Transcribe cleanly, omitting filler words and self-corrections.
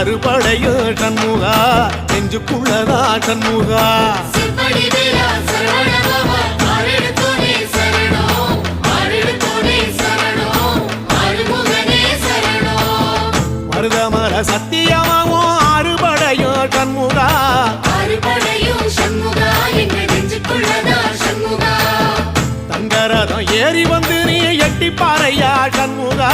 அறுபடையோ சண்முகா நெஞ்சுக்குள்ளதா சண்முகா மருதமர சத்தியமாவும் அறுபடையோ சண்முகா தங்கரதம் ஏறி வந்து நீ எட்டி பாறையா சண்முகா